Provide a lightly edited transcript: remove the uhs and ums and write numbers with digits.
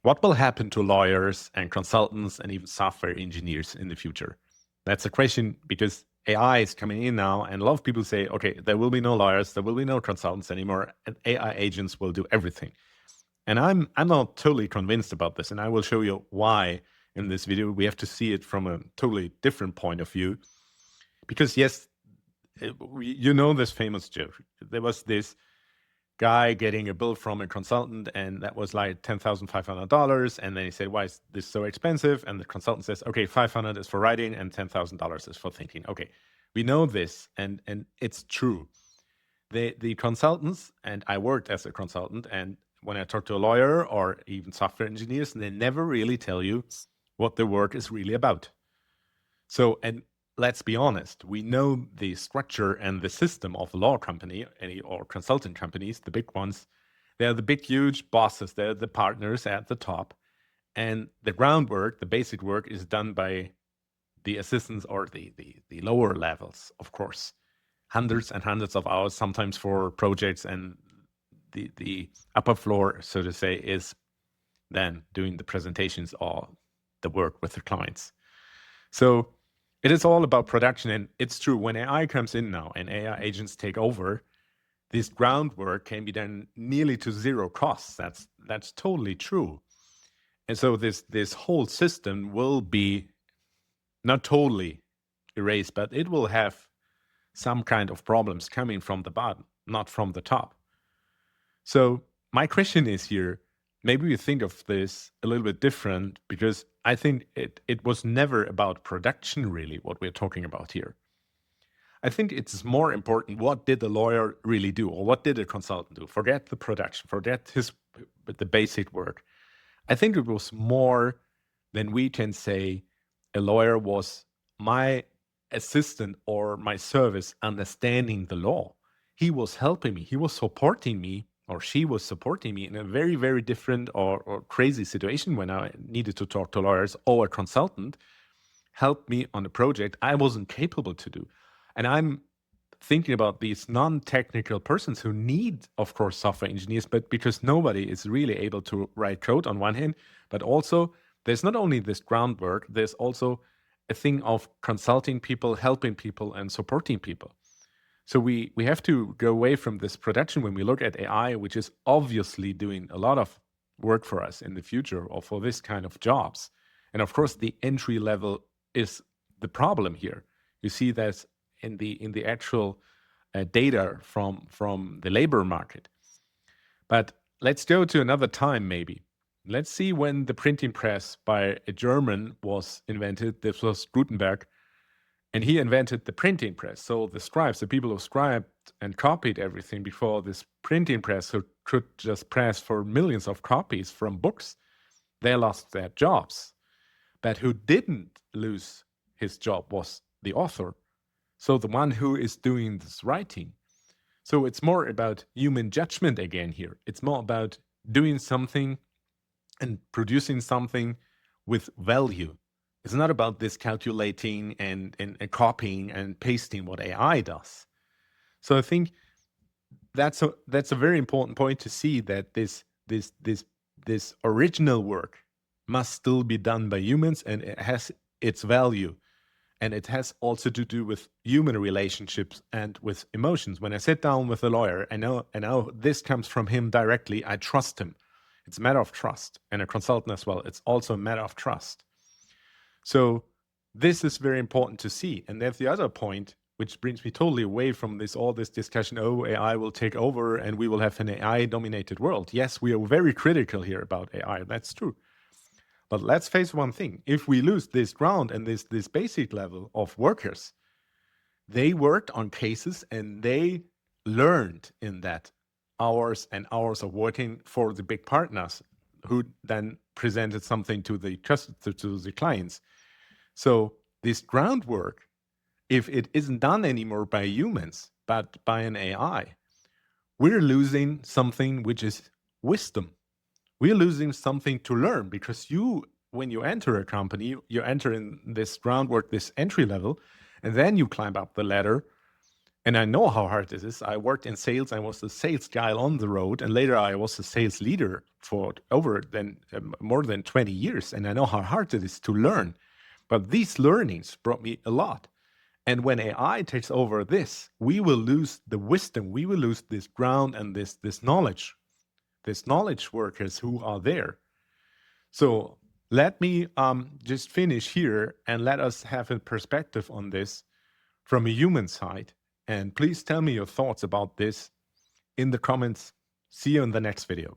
What will happen to lawyers and consultants and even software engineers in the future? That's a question because AI is coming in now, and a lot of people say, okay, there will be no lawyers, there will be no consultants anymore, and AI agents will do everything. And I'm not totally convinced about this, and I will show you why in this video. We have to see it from a totally different point of view. Because yes, you know this famous joke. There was this guy getting a bill from a consultant, and that was like $10,500. And then he said, "Why is this so expensive?" And the consultant says, "Okay, 500 is for writing, and $10,000 is for thinking." Okay, we know this, and it's true. The consultants, and I worked as a consultant, and when I talk to a lawyer or even software engineers, they never really tell you what the work is really about. So, and let's be honest, we know the structure and the system of a law company or consulting companies, the big ones. They're the big, huge bosses. They're the partners at the top. And the groundwork, the basic work, is done by the assistants or the lower levels, of course. Hundreds and hundreds of hours, sometimes for projects, and the upper floor, so to say, is then doing the presentations or the work with the clients. So it is all about production. And it's true, when AI comes in now and AI agents take over, this groundwork can be done nearly to zero costs. That's totally true. And so this whole system will be not totally erased, but it will have some kind of problems coming from the bottom, not from the top. So my question is here, maybe we think of this a little bit different, because I think it was never about production, really, what we're talking about here. I think it's more important, what did the lawyer really do, or what did a consultant do? Forget the production, forget the basic work. I think it was more than we can say a lawyer was my assistant or my service understanding the law. He was helping me, he was supporting me, or she was supporting me in a very, very different or crazy situation when I needed to talk to lawyers, or a consultant helped me on a project I wasn't capable to do. And I'm thinking about these non-technical persons who need, of course, software engineers, but because nobody is really able to write code on one hand, but also there's not only this groundwork, there's also a thing of consulting people, helping people, and supporting people. So we have to go away from this production when we look at AI, which is obviously doing a lot of work for us in the future or for this kind of jobs. And of course, the entry level is the problem here. You see that in the actual data from the labor market. But let's go to another time, maybe. Let's see when the printing press by a German was invented. This was Gutenberg. And he invented the printing press. So the scribes, the people who scribed and copied everything before this printing press, who could just press for millions of copies from books, they lost their jobs. But who didn't lose his job was the author. So the one who is doing this writing. So it's more about human judgment again here. It's more about doing something and producing something with value. It's not about this calculating and copying and pasting what AI does. So I think that's a very important point to see, that this original work must still be done by humans, and it has its value. And it has also to do with human relationships and with emotions. When I sit down with a lawyer, I know this comes from him directly. I trust him. It's a matter of trust. And a consultant as well. It's also a matter of trust. So this is very important to see. And there's the other point, which brings me totally away from all this discussion, oh, AI will take over and we will have an AI-dominated world. Yes, we are very critical here about AI. That's true. But let's face one thing. If we lose this ground and this basic level of workers, they worked on cases and they learned in that hours and hours of working for the big partners, who then presented something to the clients. So this groundwork, if it isn't done anymore by humans, but by an AI, we're losing something which is wisdom. We're losing something to learn, because when you enter a company, you enter in this groundwork, this entry level, and then you climb up the ladder And I know how hard this is. I worked in sales. I was the sales guy on the road, and later I was a sales leader for more than 20 years. And I know how hard it is to learn. But these learnings brought me a lot. And when AI takes over this, we will lose the wisdom. We will lose this ground and this knowledge workers who are there. So let me just finish here and let us have a perspective on this from a human side. And please tell me your thoughts about this in the comments. See you in the next video.